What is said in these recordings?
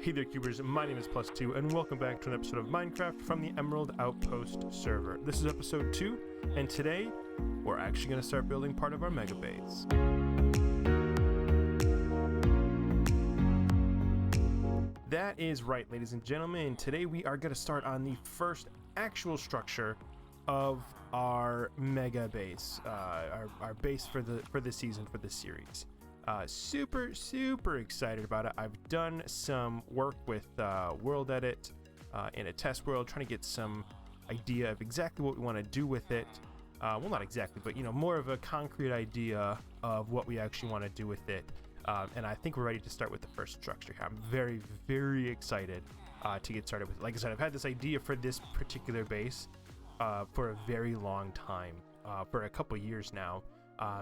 Hey there, cubers, my name is Plus2, and welcome back to an episode of Minecraft from the Emerald Outpost server. This is episode 2, and today, we're actually going to start building part of our mega base. That is right, ladies and gentlemen. Today we are going to start on the first actual structure of our mega base, our base for the season, for this series. Super excited about it. I've done some work with World Edit in a test world, trying to get some idea of exactly what we want to do with it. Well, not exactly, but more of a concrete idea of what we actually want to do with it. And I think we're ready to start with the first structure here. I'm very excited to get started with it. Like I said, I've had this idea for this particular base for a very long time, for a couple years now.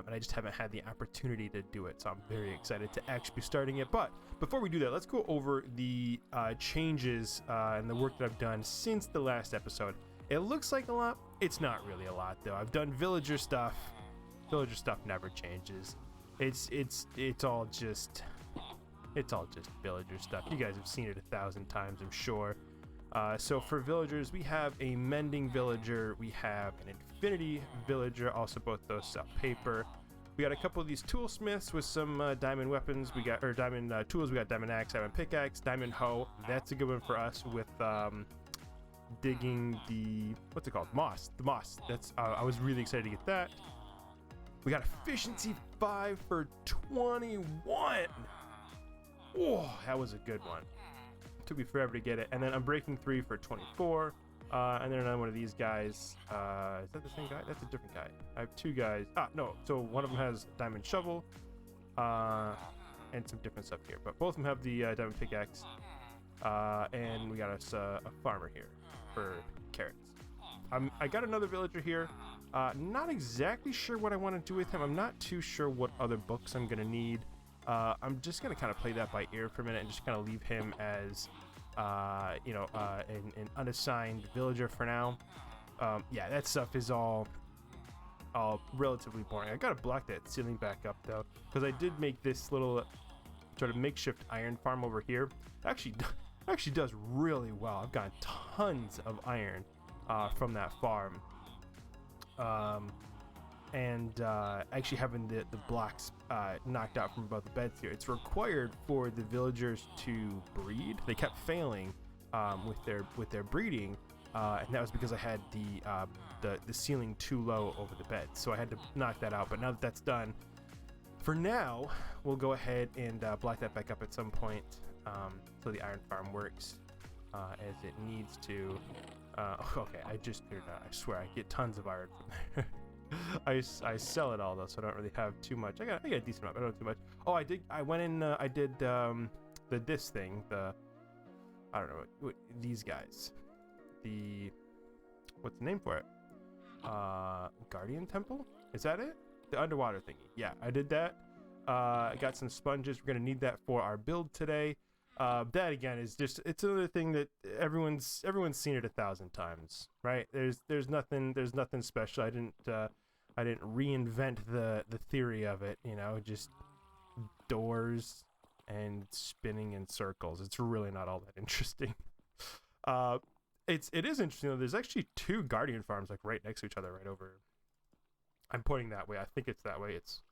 And I just haven't had the opportunity to do it, so I'm very excited to actually be starting it. But before we do that, let's go over the changes and the work that I've done since the last episode. It looks like a lot. It's not really a lot, though. I've done villager stuff. Villager stuff never changes. It's all just villager stuff. You guys have seen it 1,000 times, I'm sure. So for villagers, we have a mending villager, we have an infinity villager, also both those sell paper. We got a couple of these toolsmiths with some diamond weapons. We got diamond tools. We got diamond axe, diamond pickaxe, diamond hoe. That's a good one for us with digging the what's it called? Moss. The moss. That's I was really excited to get that. We got efficiency 5 for 21. Oh, that was a good one. Took me forever to get it. And then I'm breaking 3 for 24, and then another one of these guys. Is that the same guy? That's a different guy. I have two guys. No, so one of them has diamond shovel and some different stuff here, but both of them have the diamond pickaxe, and we got us a farmer here for carrots. I got another villager here. Not exactly sure what I want to do with him. I'm not too sure what other books I'm gonna need. I'm just going to kind of play that by ear for a minute and just kind of leave him as, an unassigned villager for now. Yeah, that stuff is all relatively boring. I got to block that ceiling back up, though, because I did make this little sort of makeshift iron farm over here. It actually does really well. I've gotten tons of iron from that farm. And actually having the blocks knocked out from above the beds here. It's required for the villagers to breed. They kept failing with their breeding, and that was because I had the ceiling too low over the bed. So I had to knock that out. But now that that's done, for now, we'll go ahead and block that back up at some point, so the iron farm works as it needs to. Okay, I just figured out. I swear, I get tons of iron from there. I sell it all though, so I don't really have too much. I got a decent amount, but I don't have too much. Oh, I went in. I did this thing. I don't know what these guys. What's the name for it? Guardian Temple? Is that it? The underwater thingy. Yeah, I did that. I got some sponges. We're gonna need that for our build today. That again is it's another thing that everyone's seen it 1,000 times, right? There's nothing special. I didn't reinvent the theory of it, just doors and spinning in circles. It's really not all that interesting. It is interesting though. There's actually 2 guardian farms like right next to each other, right over. I'm pointing that way. I think it's that way. It's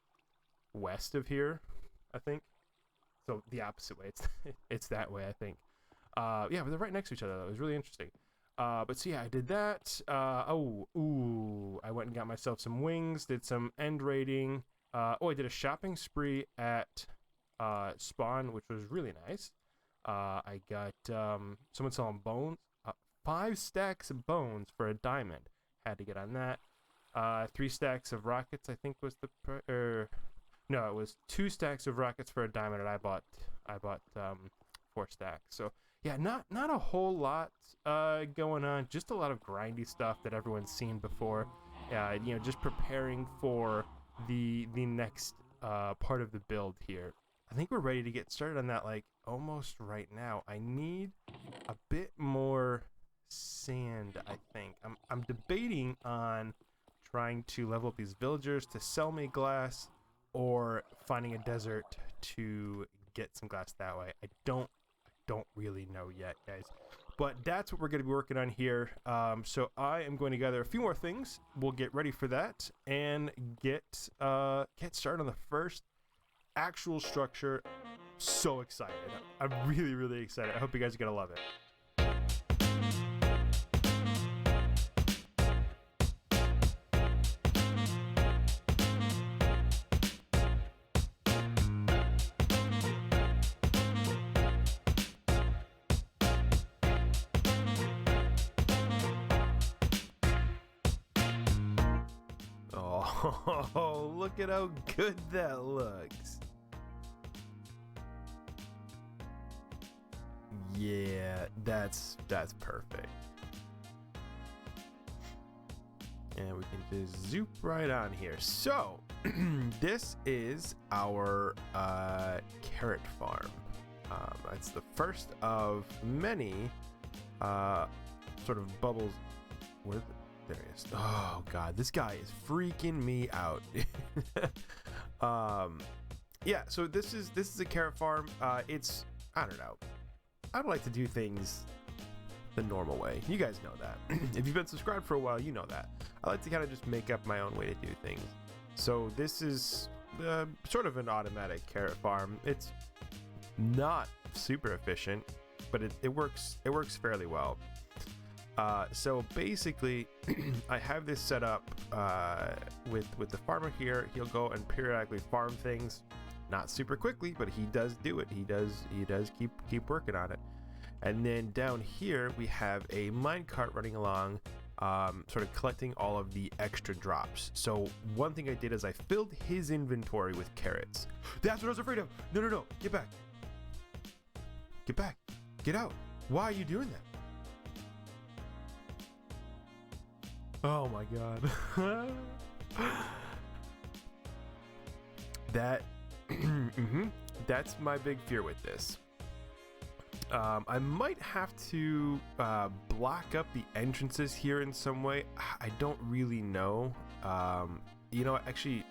west of here, I think. So the opposite way. It's that way, I think. Yeah, but they're right next to each other, though. It was really interesting. But so yeah, I did that. I went and got myself some wings, did some end raiding. I did a shopping spree at Spawn, which was really nice. I got someone selling bones. 5 stacks of bones for a diamond. Had to get on that. 3 stacks of rockets, I think was the... No, it was 2 stacks of rockets for a diamond, and I bought 4 stacks. So yeah, not a whole lot going on. Just a lot of grindy stuff that everyone's seen before. Just preparing for the next part of the build here. I think we're ready to get started on that, like almost right now. I need a bit more sand. I think I'm debating on trying to level up these villagers to sell me glass, or finding a desert to get some glass that way. I don't don't really know yet, guys. But that's what we're going to be working on here. So I am going to gather a few more things. We'll get ready for that and get started on the first actual structure. So excited. I'm really, really excited. I hope you guys are going to love it. Oh, look at how good that looks. Yeah, that's perfect. And we can just zoop right on here. So, this is our carrot farm. It's the first of many sort of bubbles. Where? There he is. Oh god, this guy is freaking me out. Yeah, so this is a carrot farm. It's, I don't know, I don't like to do things the normal way. You guys know that. If you've been subscribed for a while, you know that. I like to kind of just make up my own way to do things. So this is sort of an automatic carrot farm. It's not super efficient, but it works fairly well. So basically, I have this set up with the farmer here. He'll go and periodically farm things, not super quickly, but he does do it. He does keep working on it. And then down here we have a minecart running along, sort of collecting all of the extra drops. So one thing I did is I filled his inventory with carrots. That's what I was afraid of. No, get back, get out. Why are you doing that? Oh my god. That that's my big fear with this. I might have to block up the entrances here in some way. I don't really know. You know, actually,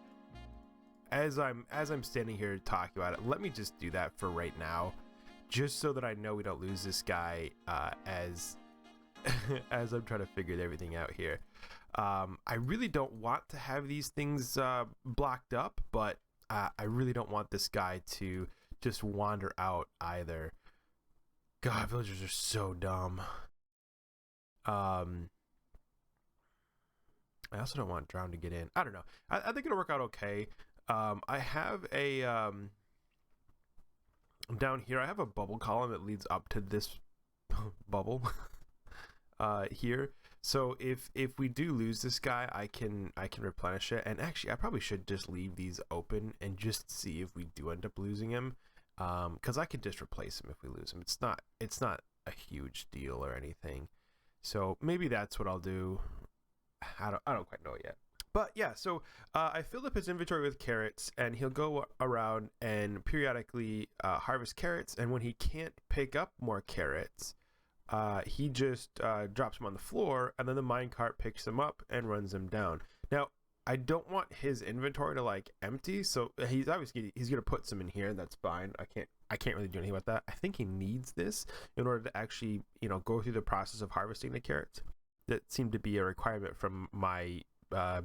as I'm standing here talking about it, let me just do that for right now, just so that I know we don't lose this guy as I'm trying to figure everything out here. I really don't want to have these things blocked up, but I really don't want this guy to just wander out either. God, villagers are so dumb. I also don't want Drown to get in. I don't know. I think it'll work out okay. I have a down here. I have a bubble column that leads up to this bubble here. So if we do lose this guy, I can replenish it. And actually, I probably should just leave these open and just see if we do end up losing him. Because I could just replace him if we lose him. It's not a huge deal or anything. So maybe that's what I'll do. I don't quite know it yet. But yeah, so I filled up his inventory with carrots, and he'll go around and periodically harvest carrots. And when he can't pick up more carrots, he just drops them on the floor, and then the minecart picks them up and runs them down. Now, I don't want his inventory to like empty, so he's gonna put some in here. That's fine. I can't really do anything about that. I think he needs this in order to actually, you know, go through the process of harvesting the carrots. That seemed to be a requirement from my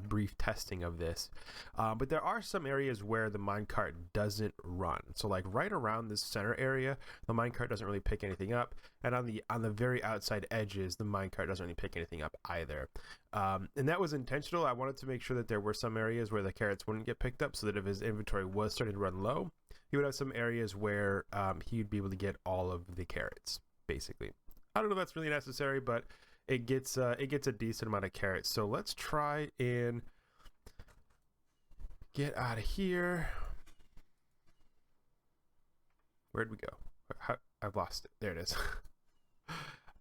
brief testing of this. But there are some areas where the minecart doesn't run. So like right around this center area, the minecart doesn't really pick anything up, and on the very outside edges, the minecart doesn't really pick anything up either. And that was intentional. I wanted to make sure that there were some areas where the carrots wouldn't get picked up, so that if his inventory was starting to run low, he would have some areas where he'd be able to get all of the carrots, basically. I don't know if that's really necessary, but it gets a decent amount of carrots. So let's try and get out of here. Where'd we go? I've lost it. There it is.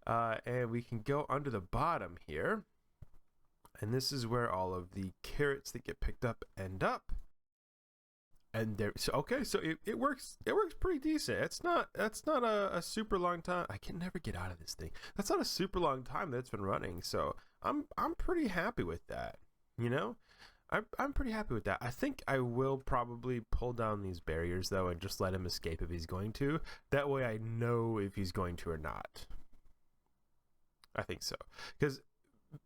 And we can go under the bottom here, and this is where all of the carrots that get picked up end up. And there, so okay, so it works pretty decent. That's not a super long time. I can never get out of this thing. That's not a super long time that it's been running, so I'm pretty happy with that, you know. I'm pretty happy with that. I think I will probably pull down these barriers though and just let him escape if he's going to. That way I know if he's going to or not. I think so. Because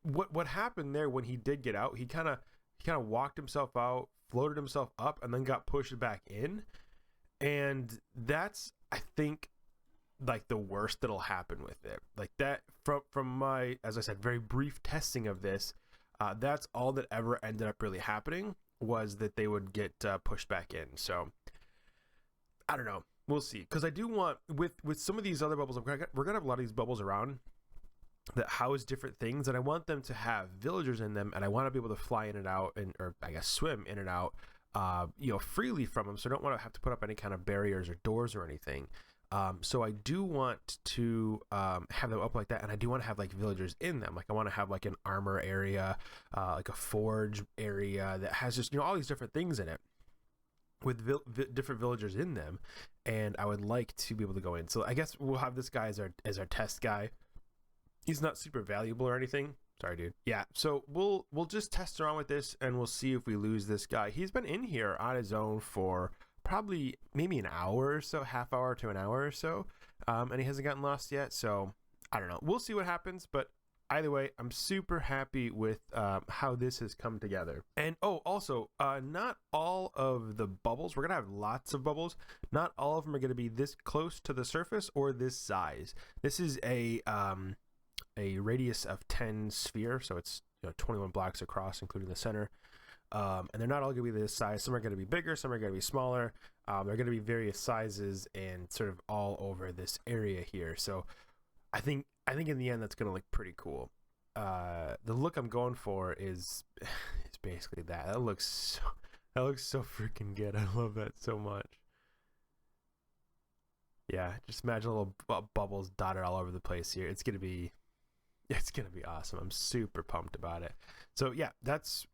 what happened there when he did get out, he kind of walked himself out, floated himself up, and then got pushed back in. And that's, I think, like the worst that'll happen with it. Like that from my, as I said, very brief testing of this, that's all that ever ended up really happening, was that they would get pushed back in. So I don't know, we'll see, because I do want, with some of these other bubbles, we're gonna have a lot of these bubbles around that house different things, and I want them to have villagers in them, and I want to be able to fly in and out, and or I guess swim in and out, freely from them. So I don't want to have to put up any kind of barriers or doors or anything. So I do want to have them up like that, and I do want to have like villagers in them. Like I want to have like an armor area, like a forge area that has just all these different things in it with different villagers in them, and I would like to be able to go in. So I guess we'll have this guy as our test guy. He's not super valuable or anything. Sorry, dude. Yeah, so we'll just test around with this, and we'll see if we lose this guy. He's been in here on his own for probably maybe an hour or so, half hour to an hour or so, and he hasn't gotten lost yet. So I don't know. We'll see what happens, but either way, I'm super happy with how this has come together. And also, not all of the bubbles, we're gonna have lots of bubbles. Not all of them are gonna be this close to the surface or this size. This is a radius of 10 sphere, so it's 21 blocks across, including the center. And they're not all going to be this size. Some are going to be bigger, some are going to be smaller. They're going to be various sizes and sort of all over this area here. So I think in the end that's going to look pretty cool. The look I'm going for is basically that. That looks so freaking good. I love that so much. Yeah, just imagine little bubbles dotted all over the place here. It's gonna be awesome. I'm super pumped about it. So yeah, that's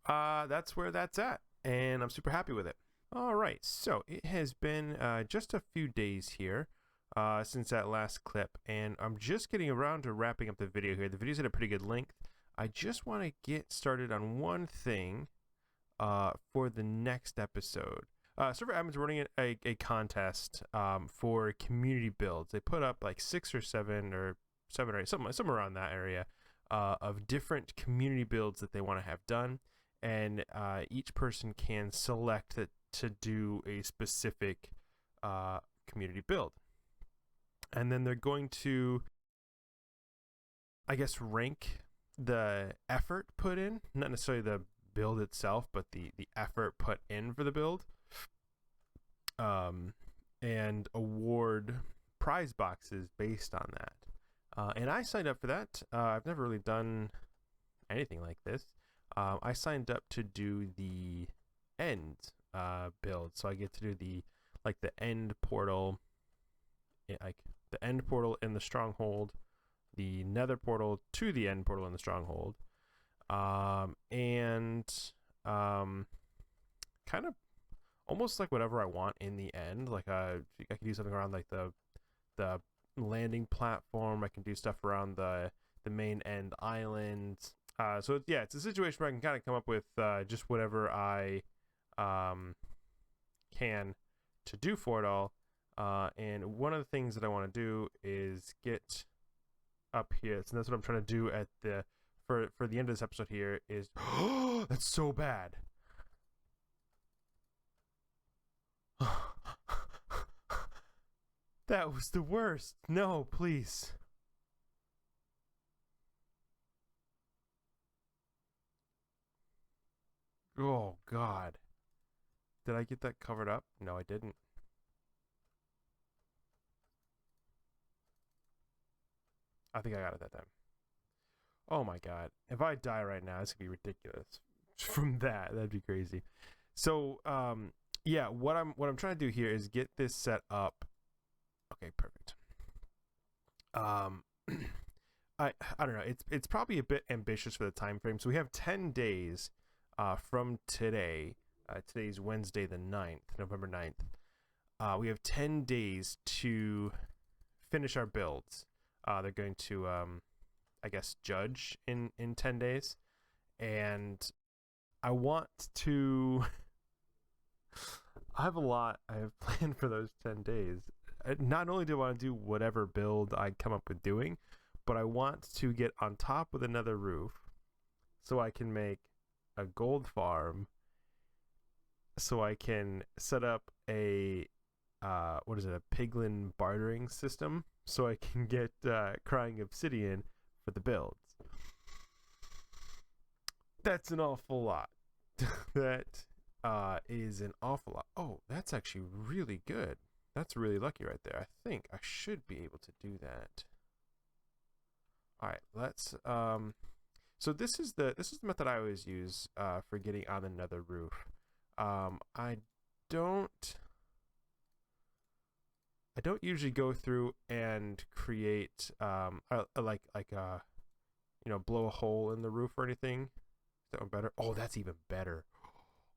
where that's at, and I'm super happy with it. All right, so it has been just a few days here since that last clip, and I'm just getting around to wrapping up the video here. The video's at a pretty good length. I just want to get started on one thing for the next episode. Server admin's running a contest for community builds. They put up like 6 or 7 or 8, somewhere around that area, of different community builds that they want to have done, and each person can select to do a specific community build, and then they're going to, I guess, rank the effort put in, not necessarily the build itself, but the effort put in for the build, and award prize boxes based on that. And I signed up for that. I've never really done anything like this. I signed up to do the end build, so I get to do the end portal, like the end portal in the stronghold, the nether portal to the end portal in the stronghold, and kind of almost like whatever I want in the end. Like I can do something around like the landing platform. I can do stuff around the main end island. So yeah, it's a situation where I can kind of come up with just whatever I can to do for it all. And one of the things that I want to do is get up here. So that's what I'm trying to do at the for the end of this episode here is that's so bad. That was the worst. No, please. Oh, God. Did I get that covered up? No, I didn't. I think I got it that time. Oh, my God. If I die right now, it's going to be ridiculous. From that'd be crazy. So, yeah, what I'm trying to do here is get this set up. Okay, perfect. I don't know. It's probably a bit ambitious for the time frame. So we have 10 days from today. Today's Wednesday the 9th, November 9th. We have 10 days to finish our builds. They're going to I guess judge in 10 days, and I want to. I have a lot I have planned for those 10 days. Not only do I want to do whatever build I come up with doing, but I want to get on top with another roof so I can make a gold farm, so I can set up a what is it, a piglin bartering system, so I can get crying obsidian for the builds. That's an awful lot. That is an awful lot. Oh, that's actually really good. That's really lucky right there. I think I should be able to do that. All right, let's so this is the method I always use for getting on another roof. I don't usually go through and create you know, blow a hole in the roof or anything. Is that one better? Oh, that's even better.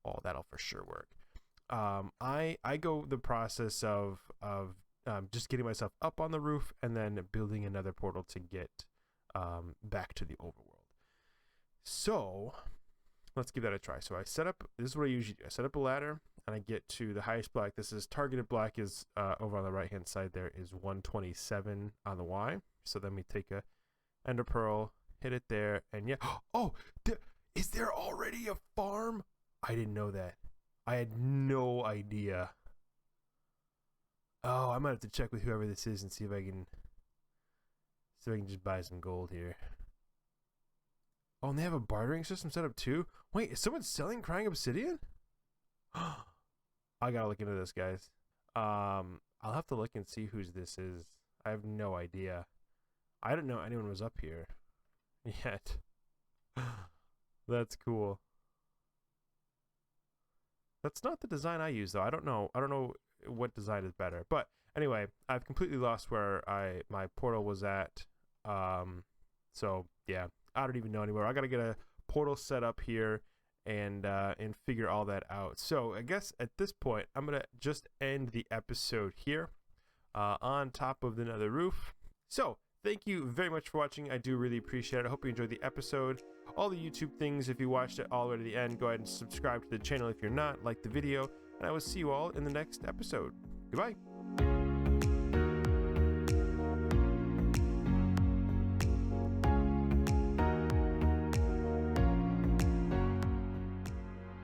Oh, that'll for sure work. I go the process of just getting myself up on the roof and then building another portal to get back to the overworld. So let's give that a try. So I set up, this is what I usually do. I set up a ladder and I get to the highest block. This is targeted block is over on the right hand side. There is 127 on the Y. So then we take a ender pearl, hit it there, and yeah. Oh, is there already a farm? I didn't know that. I had no idea. Oh, I might have to check with whoever this is and see if I can just buy some gold here. Oh, and they have a bartering system set up too? Wait, is someone selling crying obsidian? I gotta look into this, guys. I'll have to look and see whose this is. I have no idea. I didn't know anyone was up here yet. That's cool. That's not the design I use though. I don't know what design is better. But anyway, I've completely lost where my portal was at. So yeah, I don't even know anymore. I gotta get a portal set up here and figure all that out. So I guess at this point, I'm gonna just end the episode here on top of the nether roof. So thank you very much for watching. I do really appreciate it. I hope you enjoyed the episode. All the YouTube things, if you watched it all the way to the end, go ahead and subscribe to the channel if you're not, like the video, and I will see you all in the next episode. Goodbye.